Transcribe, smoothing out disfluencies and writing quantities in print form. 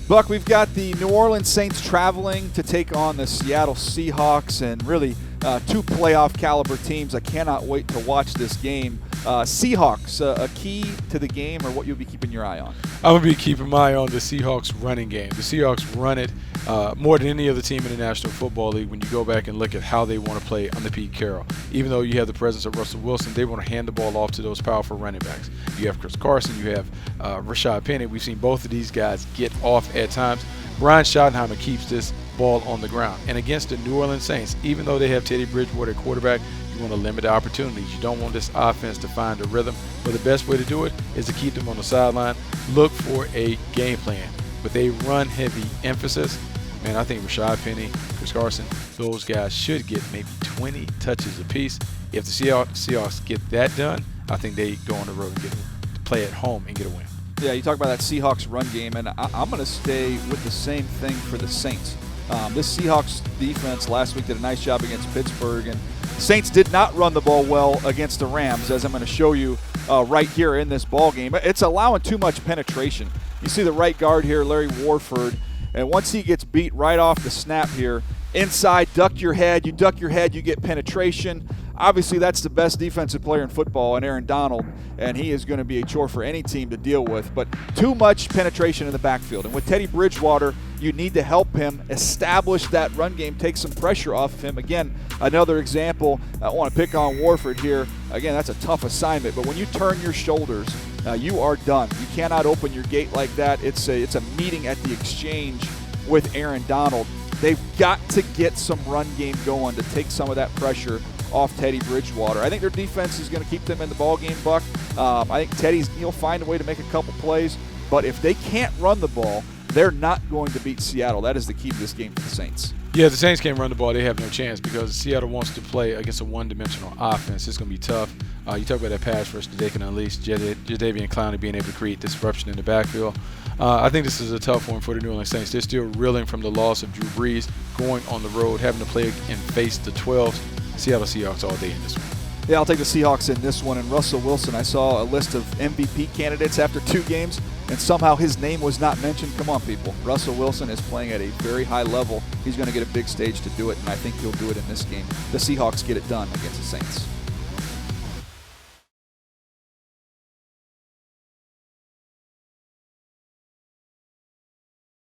Buck, we've got the New Orleans Saints traveling to take on the Seattle Seahawks, and really two playoff caliber teams. I cannot wait to watch this game. Seahawks, a key to the game, or what you'll be keeping your eye on? I'm going to be keeping my eye on the Seahawks running game. The Seahawks run it more than any other team in the National Football League when you go back and look at how they want to play under Pete Carroll. Even though you have the presence of Russell Wilson, they want to hand the ball off to those powerful running backs. You have CARSON, you have RASHAAD Penny. We've seen both of these guys get off at times. Brian Schottenheimer keeps this ball on the ground. And against the New Orleans Saints, even though they have Teddy Bridgewater at quarterback, you want to limit the opportunities. You don't want this offense to find a rhythm. But the best way to do it is to keep them on the sideline. Look for a game plan with a run-heavy emphasis. Man, I think RASHAAD Penny, Chris Carson, those guys should get maybe 20 touches apiece. If the Seahawks get that done, I think they go on the road and play at home and get a win. Yeah, you talk about that Seahawks run game, and I'm going to stay with the same thing for the Saints. This Seahawks defense last week did a nice job against Pittsburgh, and Saints did not run the ball well against the Rams, as I'm going to show you right here in this ball game. It's allowing too much penetration. You see the right guard here, Larry Warford, and once he gets beat right off the snap here, inside, duck your head, you get penetration. Obviously, that's the best defensive player in football, and Aaron Donald, and he is going to be a chore for any team to deal with. But too much penetration in the backfield. And with Teddy Bridgewater, you need to help him establish that run game, take some pressure off of him. Again, another example, I want to pick on Warford here. Again, that's a tough assignment, but when you turn your shoulders, you are done. You cannot open your gate like that. It's a meeting at the exchange with Aaron Donald. They've got to get some run game going to take some of that pressure off Teddy Bridgewater. I think their defense is going to keep them in the ball game, Buck. I think he'll find a way to make a couple plays, but if they can't run the ball, they're not going to beat Seattle. That is the key to this game for the Saints. Yeah, the Saints can't run the ball. They have no chance because Seattle wants to play against a one-dimensional offense. It's going to be tough. You talk about that pass rush that they can unleash. Jadeveon Clowney being able to create disruption in the backfield. I think this is a tough one for the New Orleans Saints. They're still reeling from the loss of Drew Brees, going on the road, having to play and face the 12s. Seattle Seahawks all day in this one. Yeah, I'll take the Seahawks in this one. And Russell Wilson, I saw a list of MVP candidates after 2 games, and somehow his name was not mentioned. Come on, people. Russell Wilson is playing at a very high level. He's going to get a big stage to do it, and I think he'll do it in this game. The Seahawks get it done against the Saints.